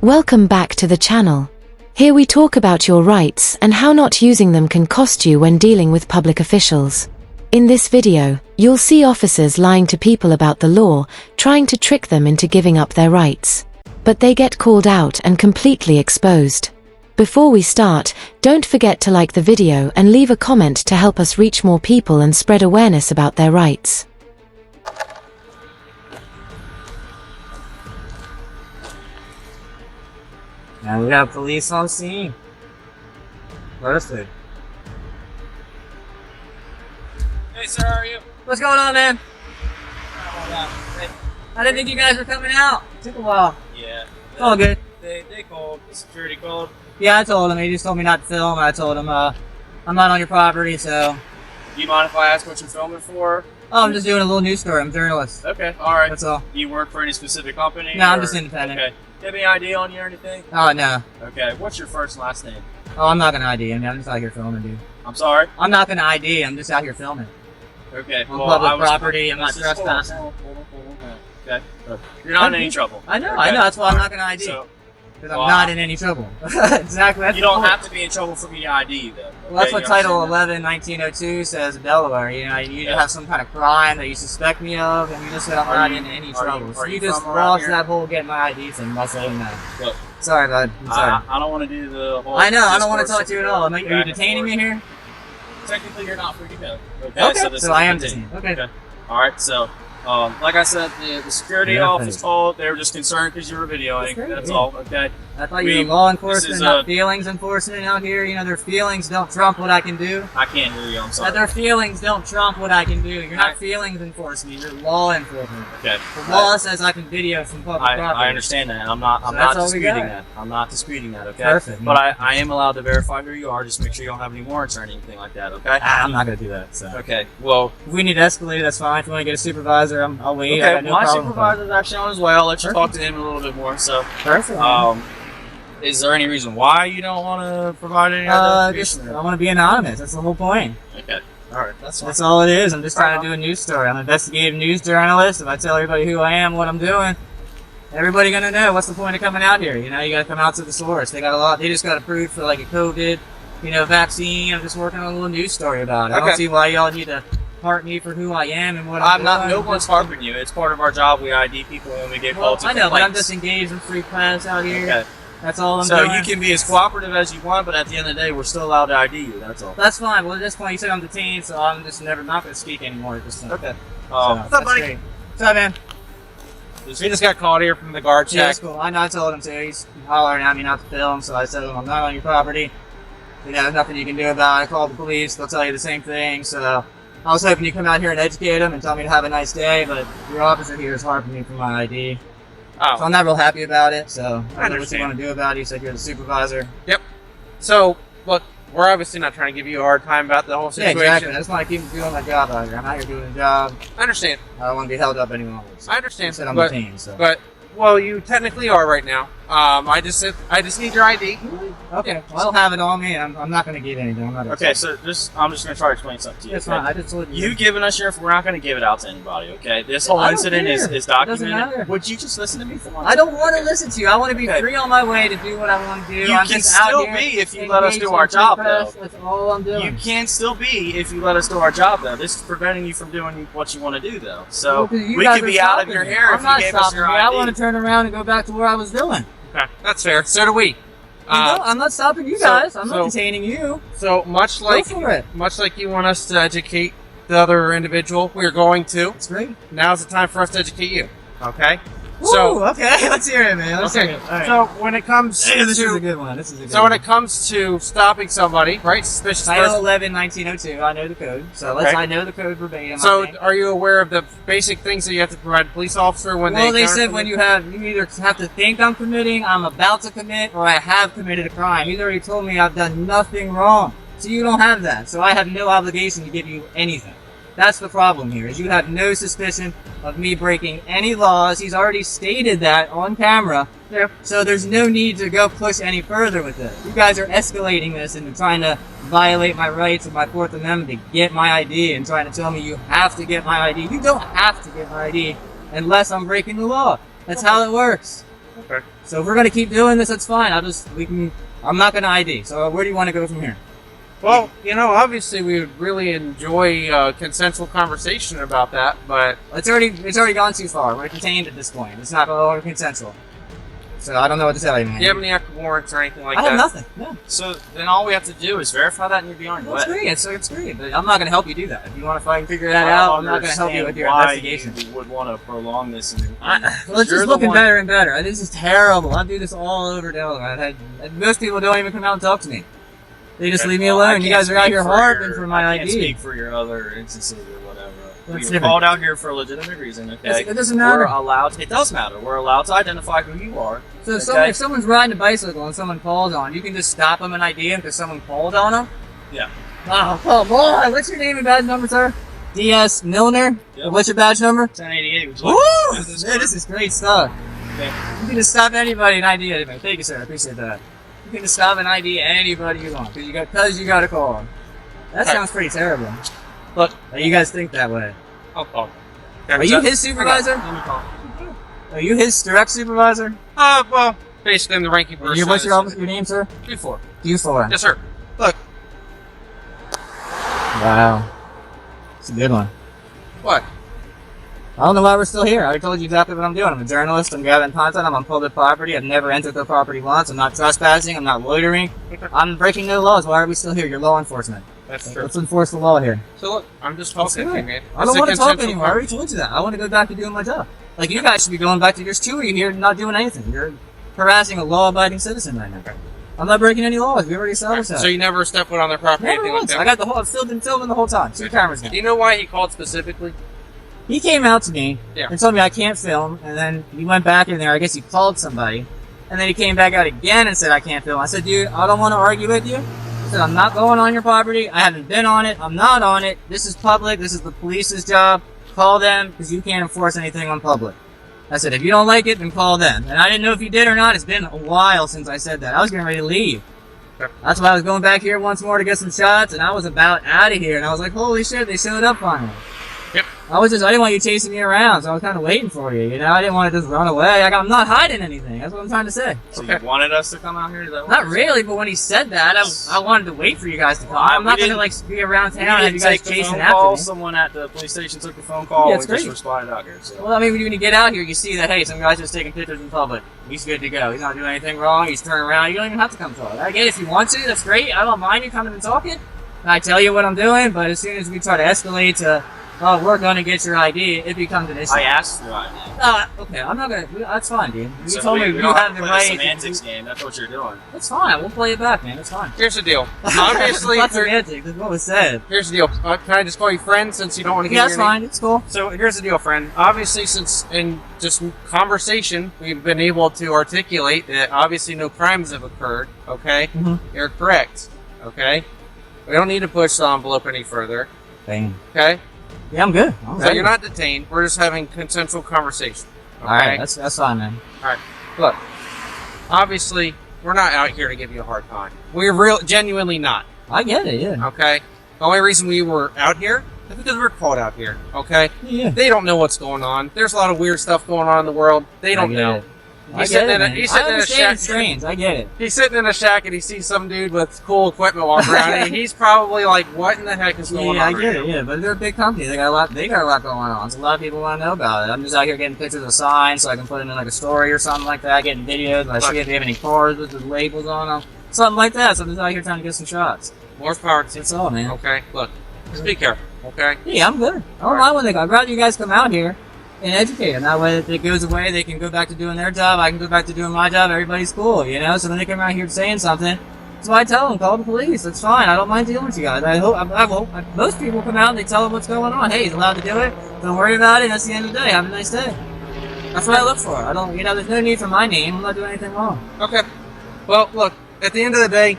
Welcome back to the channel. Here we talk about your rights and how not using them can cost you when dealing with public officials. In this video, you'll see officers lying to people about the law, trying to trick them into giving up their rights. But they get called out and completely exposed. Before we start, don't forget to like the video and leave a comment to help us reach more people and spread awareness about their rights. Now we got police on scene. Perfect. Hey, sir, how are you? What's going on, man? I didn't think you guys were coming out. It took a while. Yeah. It's all good. They called. The security called. Yeah, I told him. He just told me not to film. I told him, I'm not on your property, so. Do you mind if I ask what you're filming for? Oh, I'm just doing a little news story. I'm a journalist. Okay, alright. That's all. Do you work for any specific company? No, I'm just independent. Okay. Do you have any ID on you or anything? Oh, no. Okay, what's your first and last name? Oh, I'm not gonna ID him. I'm just out here filming, dude. I'm sorry? I'm not gonna ID. I'm just out here filming. Okay, On public property. I'm not trespassing. Okay. You're not in any trouble. I know. Okay. I know. That's why I'm not gonna ID. So, Because I'm not in any trouble. Exactly. That's you don't the point. have to be in trouble for me to ID you, though. Well, that's Okay, what you Title understand 11, 1902 says in Delaware. You know, you Yeah. have some kind of crime that you suspect me of, and you just said I'm Are not you- in any are trouble. you- So are you you just from around lost here? that whole get my ID thing by saying that. Look, Sorry, bud. I'm sorry. I don't want to do the whole. I know. I don't want to discourse talk to you at of all. Are back you and detaining me forth. here? Technically, you're not free to go. Okay. So, this So is I am continued. detained. Okay. All right. So, like I said, the security Yeah, office thanks. called. They were just concerned because you were videoing. That's great, That's yeah. all. Okay. I thought you were law enforcement, not feelings enforcement out here. You know, their feelings don't trump what I can do. I can't hear you. I'm sorry. Their feelings don't trump what I can do. You're not feelings enforcement. You're law enforcement. Okay. The law says I can video from public property. I understand that. I'm not. I'm So that's not all we disputing got. that. I'm not disputing that. Okay. Perfect. But I am allowed to verify who you are. Just make sure you don't have any warrants or anything like that. Okay. I'm not gonna do that. So. Okay. Well. If we need to escalate, that's fine. If you want to get a supervisor, I'll wait. I Okay. got no My problem with supervisor is actually on as well. I'll let you Perfect. talk to him a little bit more. So. that. Perfect. Is there any reason why you don't want to provide any Just, identification? I want to be anonymous. That's the whole point. Okay. All right. That's fine. That's all it is. I'm just trying to do a news story. I'm an investigative news journalist. If I tell everybody who I am, what I'm doing, everybody gonna know. What's the point of coming out here? You know, you gotta come out to the source. They got a lot. They just got approved for like a COVID, vaccine. I'm just working on a little news story about it. I Okay. don't see why y'all need to heart me for who I am and what I'm I'm not. doing. No one's harping you. It's part of our job. We ID people when we get Well, called to I know, but I'm complaints. just engaged in free class out here. Okay. That's all I'm So doing. you can be as cooperative as you want, but at the end of the day, we're still allowed to ID you. That's all. That's fine. Well, at this point, you said I'm detained, so I'm just not going to speak anymore at this point. Okay. What's up, buddy? great. What's up, man? We just got called here from the guard Yeah, check. that's cool. I know I told him to. He's hollering at me not to film, so I said to him, I'm not on your property. There's nothing you can do about it. I called the police. They'll tell you the same thing. So I was hoping you'd come out here and educate them and tell me to have a nice day, but your officer here is harping me for my ID. So Oh. I'm not real happy about it, so I I don't know what you understand. want to do about it. You said you're the supervisor. So, look, we're obviously not trying to give you a hard time about the whole Yeah, situation. exactly. I just want to keep doing my job out here. I'm out here doing a job. I understand. I don't want to be held up any longer. So I understand. you said I'm but, detained, so. but, well, you technically are right now. I just need your ID. Okay, Yeah. well, I don't have it on me. I'm not going to give anything. I'm not Okay, so I'm just gonna try to explain something to you. That's okay? fine. I just told You giving us your, we're not gonna give it out to anybody. Okay, this I whole don't incident is care. It doesn't documented. matter. Would you just listen to me for once? I don't want to listen to you. I want to be Okay. free on my way to do what I want to do. You I'm can just out still here be if you let us do engaged our in job, press. though. That's all I'm doing. You can still be if you let us do our job, though. This is preventing you from doing what you want to do, though. So Well, 'cause you we guys could are be out of stopping your me. hair I'm if you not gave us stopping your you. ID. I want to turn around and go back to where I was doing. Okay, that's fair. So do we. I'm not stopping you so- guys. I'm not so- detaining you. So much like Go for it. you want us to educate the other individual, we're going to. It's great. Now's the time for us to educate you. Okay. Woo, okay, let's hear it, man. Let's hear Okay. it. All right. So when it comes Hey, this is a to good one. This is a good so when one. it comes to stopping somebody, right? Suspicious Title person. 11, 1902. I know the code. So Okay. I know the code verbatim. I So think. are you aware of the basic things that you have to provide a police officer when Well, they they encounter said when somebody? you either have to think I'm committing, I'm about to commit, or I have committed a crime. He's already told me I've done nothing wrong. So you don't have that. So I have no obligation to give you anything. That's the problem here, is you have no suspicion of me breaking any laws. He's already stated that on camera. Yeah. So there's no need to go push any further with this. You guys are escalating this and trying to violate my rights of my Fourth Amendment to get my ID and trying to tell me you have to get my ID. You don't have to get my ID unless I'm breaking the law. That's how it works. Okay. So if we're gonna keep doing this, that's fine. I'm not gonna ID. So where do you want to go from here? Well, obviously we would really enjoy consensual conversation about that, but It's already gone too far. We're contained at this point. It's not no longer consensual. So I don't know what to tell you, man. do you have any active warrants or anything like I that? have nothing. No. So then all we have to do is verify that and you'll be on your Well, it's way. great. It's great. But I'm not gonna help you do that. If you want to find figure that out, I'm not gonna help you with your investigation. You would want to prolong this. And Well, it's you're just the looking one- better and better. This is terrible. I do this all over Delaware. Most people don't even come out and talk to me. They just leave me Well, I alone. You can't guys are out speak here for harping your- for my I can't ID. speak for your other instances or whatever. That's We were different. called out here for a legitimate reason, okay? It doesn't matter. We're allowed. It does matter. We're allowed to identify who you are. So Okay. if someone's riding a bicycle and someone calls on, you can just stop them and ID them because someone called on them? Yeah. Oh, come on. What's your name and badge number, sir? D.S. Milner? Yep. What's your badge number? 1088 was Woo! business Man, this is great stuff. Okay. You can just stop anybody and ID anybody. Thank you, sir. I appreciate that. You can just stop and ID anybody you want because you got a call. That sounds pretty terrible. Look, You guys think that way. I'll call. Are you his supervisor? Let me call. Are you his direct supervisor? Well, basically I'm the ranking person. What's your name, sir? Before. Q4. Yes, sir. Look, Wow. It's a good one. what? I don't know why we're still here. I already told you exactly what I'm doing. I'm a journalist. I'm gathering content. I'm on public property. I've never entered the property once. I'm not trespassing. I'm not loitering. I'm breaking no laws. Why are we still here? You're law enforcement. That's true. Let's enforce the law here. So look, I'm just talking to you, man. I don't It's a want to talk consensual anymore. I already told you that. I want to go back to doing my job. Like, you guys should be going back to yours too, or you're here not doing anything. You're harassing a law-abiding citizen right now. I'm not breaking any laws. We already established that. So you never step foot on their property, Never anything like once. that? I got the whole. I've still been filming the whole time. 2 cameras now. Do you know why he called specifically? He came out to me Yeah. and told me I can't film, and then he went back in there. I guess he called somebody, and then he came back out again and said I can't film. I said, dude, I don't want to argue with you. I said, I'm not going on your property. I haven't been on it. I'm not on it. This is public. This is the police's job. Call them because you can't enforce anything on public. I said, if you don't like it, then call them. And I didn't know if you did or not. It's been a while since I said that. I was getting ready to leave. That's why I was going back here once more to get some shots, and I was about out of here. And I was like, holy shit, they showed up finally. Yep. I didn't want you chasing me around, so I was kind of waiting for you, you know? I didn't want to just run away. I'm not hiding anything. That's what I'm trying to say. So you wanted us to come out here? Is that what Not you're saying? really, but when he said that, I wanted to wait for you guys to come. I'm not going to, like, be around We town and have you didn't guys take the chasing phone after call. me. Someone at the police station took the phone call. Yeah, and it's we just great. responded out here. So. Well, I mean, when you get out here, you see that, hey, some guy's just taking pictures in public. He's good to go. He's not doing anything wrong. He's turning around. You don't even have to come talk. I get it. If you want to, that's great. I don't mind you coming and talking. And I tell you what I'm doing, but as soon as we try to escalate to, oh, we're going to get your ID, it becomes an issue. I asked you right Okay, I'm not going to. That's fine, dude. You So told me we you don't have the play right. a semantics game. That's what you're doing. That's fine. We'll play it back, man. It's fine. Here's the deal. Obviously, That's semantics. That's what was said. here's the deal. Can I just call you friend since you don't want to get Yeah, your that's name? fine. It's cool. So here's the deal, friend. Obviously, since in just conversation, we've been able to articulate that obviously no crimes have occurred. Okay, Mhm. you're correct. Okay, we don't need to push the envelope any further. Bang. Okay, Yeah, I'm good. I'm so ready. you're not detained. We're just having consensual conversation. Okay, All right, that's fine, man. look. Obviously, we're not out here to give you a hard time. We're genuinely not. I get it. Yeah. Okay, the only reason we were out here is because we're called out here. Okay. Yeah. They don't know what's going on. There's a lot of weird stuff going on in the world. They don't know. He's sitting in a I shack. understand it's strange. I get it. He's sitting in a shack and he sees some dude with cool equipment walking around. And he's probably like, "What in the heck is going Yeah, on?" I get it. Yeah, but they're a big company. They got a lot. They got a lot going on. So a lot of people want to know about it. I'm just out here getting pictures of signs so I can put them in like a story or something like that. Getting videos. I see if they have any cars with the labels on them. Something like that. So I'm just out here trying to get some shots. More power to you. That's all, man. Okay, look, just be careful. Okay. Yeah, I'm good. I don't mind when they go. I'd rather you guys come out here and educate them. That way, if it goes away, they can go back to doing their job. I can go back to doing my job. Everybody's cool, you know? So then they come out here saying something. So I tell them, call the police. That's fine. I don't mind dealing with you guys. I hope most people come out and they tell them what's going on. Hey, he's allowed to do it. Don't worry about it. That's the end of the day. Have a nice day. That's what I look for. I don't, there's no need for my name. I'm not doing anything wrong. Okay. Well, look, at the end of the day,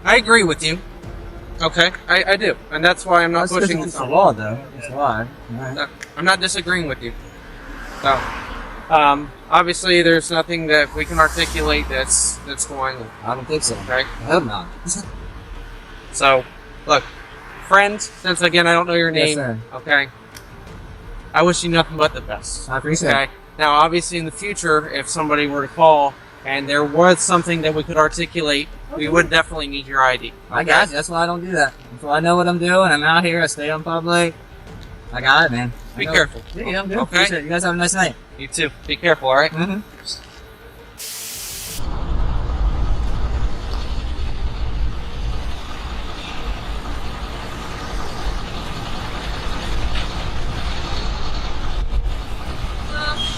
I agree with you. Okay, I do, and that's why I'm not pushing this. It's the law, though. It's why. No, I'm not disagreeing with you. So, obviously, there's nothing that we can articulate that's going on. I don't think so. Okay. I hope not. So, look, friend. Since again I don't know your Yes, name. sir. Okay. I wish you nothing but the best. I appreciate it. Okay. Now, obviously, in the future, if somebody were to call and there was something that we could articulate, we would definitely need your ID. I got you. That's why I don't do that. So I know what I'm doing. I'm out here. I stay on public. I got it, man. Be careful. Yeah, I'm good. Okay. Appreciate it. You guys have a nice night. You too. Be careful, all right? Mm-hmm.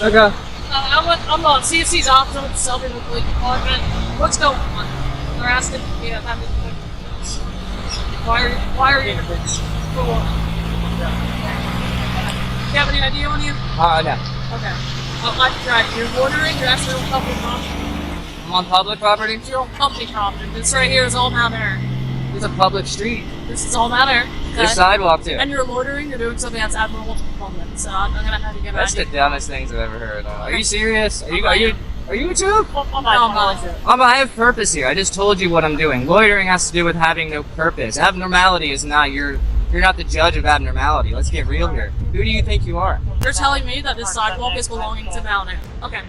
Okay. I'm on CFC's office with the Selby Police Department. What's going on? They're asking me to have this. Why are you for what? Do you have any idea on you? No. Okay. Right. You're ordering, you're actually on company property. I'm on public property. You're on company property. This right here is all Mount Air. It's a public street. This is all Mount Air. There's sidewalk too. And you're loitering, you're doing something that's abnormal to the public. So I'm gonna have to get That's back the dumbest things I've ever heard. Are you serious? Are you YouTube? I'm not. I have purpose here. I just told you what I'm doing. Loitering has to do with having no purpose. Abnormality is not you're not the judge of abnormality. Let's get real here. Who do you think you are? You're telling me that this sidewalk is belonging to Mount Air. Okay.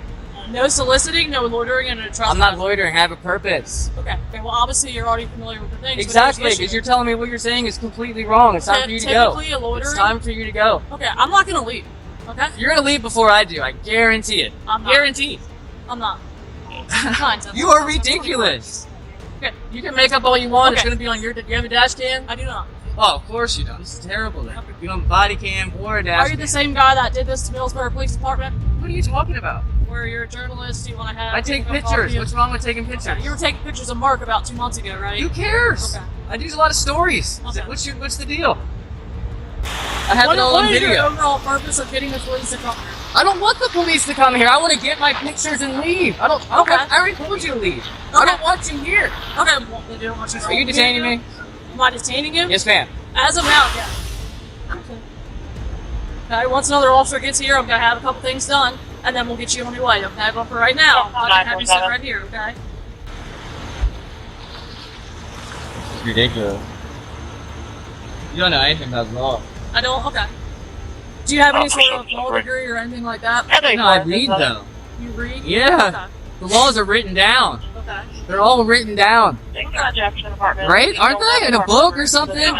No soliciting, no loitering, and no trespassing. I'm not loitering. I have a purpose. Okay. Well, obviously you're already familiar with the things. Exactly, because you're telling me what you're saying is completely wrong. It's time for you to go. Typically a loitering. It's time for you to go. Okay, I'm not gonna leave. Okay. You're gonna leave before I do. I guarantee it. I'm not. Guaranteed. I'm not. Fine. You are ridiculous. Okay. You can make up all you want. It's Okay. gonna be on your. Do you have a dash cam? I do not. Oh, of course you don't. This is terrible. Then. You don't have a body cam or a dash Are you cam. the same guy that did this to Millsboro Police Department? What are you talking about? Where you're a journalist, you want to have. I take people come pictures. to you? What's wrong with taking pictures? Okay. You were taking pictures of Mark about 2 months ago, right? Who cares? Okay. I do a lot of stories. Okay. What's the deal? I have What it all on is your video. overall purpose of getting the police to come here? I don't want the police to come here. I want to get my pictures and leave. I don't. Okay. I already told you to leave. I don't want you here. Okay, well, they don't want you to Are you detaining me? Am I detaining you? Yes, ma'am. As of now, yeah. Okay, once another officer gets here, I'm gonna have a couple things done, and then we'll get you on your way, okay? But for right now, I'm gonna have you sit right here, okay? It's ridiculous. You don't know anything about law. I don't, okay. Do you have any sort of law degree or anything like that? No, I read though. You read? Yeah. The laws are written down. Okay. They're all written down. Okay. Right? Aren't they? In a book or something?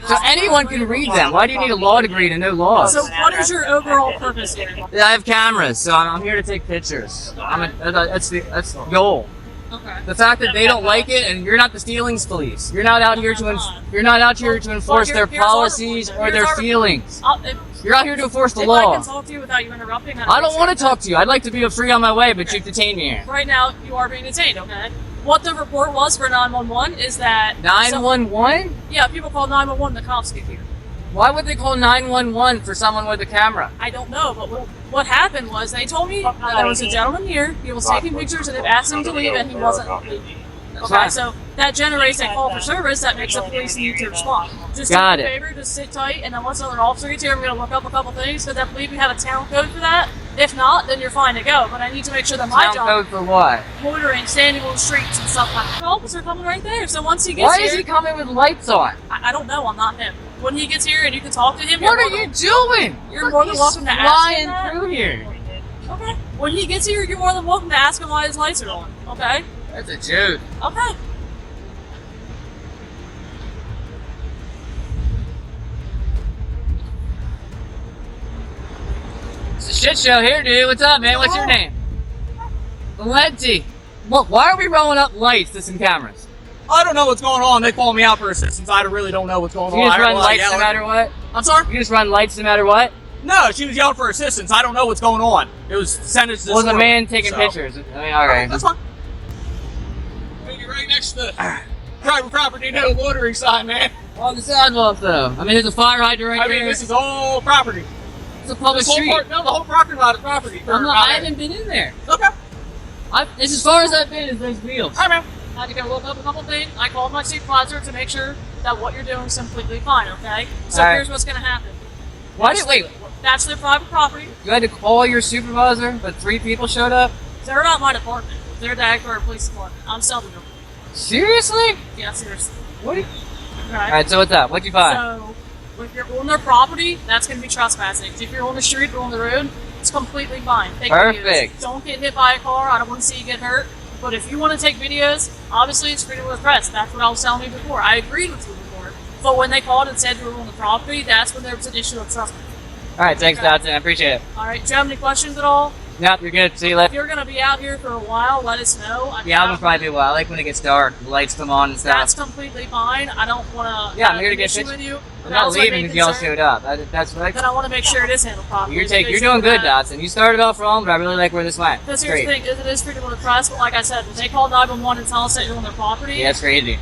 So anyone can read them. Why do you need a law degree to know laws? So what is your overall purpose here? Yeah, I have cameras, so I'm here to take pictures. That's the goal. Okay. The fact that they don't like it, and you're not the stealings police. You're not out here to enforce their policies or their feelings. You're out here to enforce the If I law. can talk to you without you interrupting, I don't want to talk to you. I'd like to be free on my way, but you've detained me here. Right now, you are being detained, okay? What the report was for 911 is that... 911? Yeah, people call 911, the cops get here. Why would they call 911 for someone with a camera? I don't know, but what happened was they told me that there was a gentleman here, he was taking pictures, and they've asked him to leave, and he wasn't leaving. Okay, so that generates a call for service that makes the police need to respond. Just Got do me a it. favor, just sit tight, and then once another officer gets here, I'm going to look up a couple things, because I believe we have a town code for that. If not, then you're fine to go, but I need to make sure that my Town job... code for what? Loitering, standing on the streets and stuff like that. The officer coming right there, so once he gets Why here... is he coming with lights on? I don't know, I'm not him. When he gets here and you can talk to him... What you're are more you than- doing? You're more than welcome to ask him flying that. through here. Okay. When he gets here, you're more than welcome to ask him why his lights are on. Okay? That's a joke. Okay. It's a shit show here, dude. What's up, man? What's your name? Valenti. Look, why are we rolling up lights to some cameras? I don't know what's going on. They call me out for assistance. I really don't know what's going You on. just I run was lights no yelling. matter what? I'm sorry? You just run lights no matter what? No, she was yelling for assistance. I don't know what's going on. It was sentenced to Was a this man room, taking so. pictures? I mean, alright. That's fine. You're right next to the private property no loitering sign, man. On the sidewalk, though. I mean, there's a fire hydrant right I mean, there. this is all property. It's a public This whole street. the whole parking lot is property. I haven't been in there. Okay. It's as far as I've been is those wheels. All right, man. I had to go look up a couple things. I called my supervisor to make sure that what you're doing is completely fine, okay? So Alright. here's what's going to happen. Wait, That's their private property. you had to call your supervisor, but 3 people showed up? They're not my department. They're the Agbar Police Department. I'm Selby. Seriously? Yeah, seriously. What? Alright. Alright, so what's up? What'd you find? So, if you're on their property, that's going to be trespassing. If you're on the street or on the road, It's completely fine. Take Perfect. videos. Don't get hit by a car. I don't want to see you get hurt. But if you want to take videos, obviously it's freedom of the press. That's what I was telling you before. I agreed with you before. But when they called and said you were on the property, that's when there was an issue of trust. Alright, thanks, Dodson. I appreciate it. Alright, do you have any questions at all? Nope, you're good. See you If later. you're going to be out here for a while, let us know. Yeah, I'm gonna probably be a while. I like when it gets dark, the lights come on and stuff. That's completely fine. I don't want to Yeah, I'm here to get issue pictures. with you. I'm not leaving if y'all showed up. That's what Then I want to make sure it is handled properly. You're doing good, Dodson. You started off wrong, but I really like where this went. Because It's here's the great. thing, it is freedom of the press, but like I said, when they call 911 and tell us that you're on their property, Yeah, it's crazy.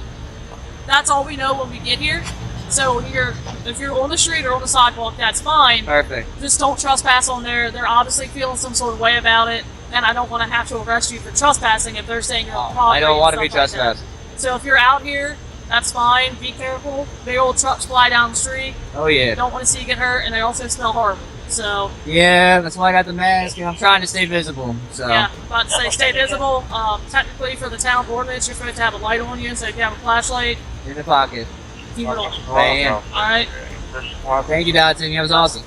that's all we know when we get here. So if you're on the street or on the sidewalk, that's fine. Perfect. Just don't trespass on there. They're obviously feeling some sort of way about it, and I don't want to have to arrest you for trespassing if they're saying you're on the property. I don't want to be and stuff like that. trespassed. So if you're out here, that's fine. Be careful. Big old trucks fly down the street. Oh yeah. Don't want to see you get hurt, and they also smell horrible. So Yeah, that's why I got the mask. And I'm trying to stay visible. So yeah, about to say stay visible. Technically, for the town ordinance, you're supposed to have a light on you. So if you have a flashlight, in the pocket. keep it on. Man. All right. Well, thank you, Dodson. That was awesome.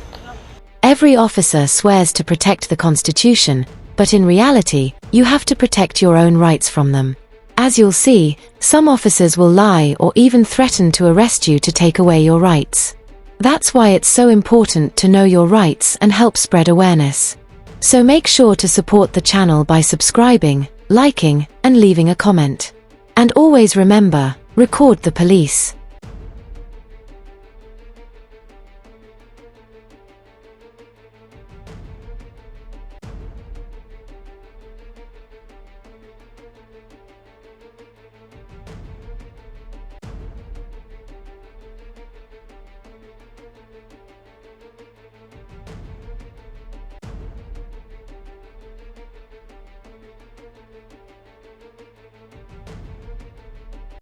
Every officer swears to protect the Constitution, but in reality, you have to protect your own rights from them. As you'll see, some officers will lie or even threaten to arrest you to take away your rights. That's why it's so important to know your rights and help spread awareness. So make sure to support the channel by subscribing, liking, and leaving a comment. And always remember, record the police.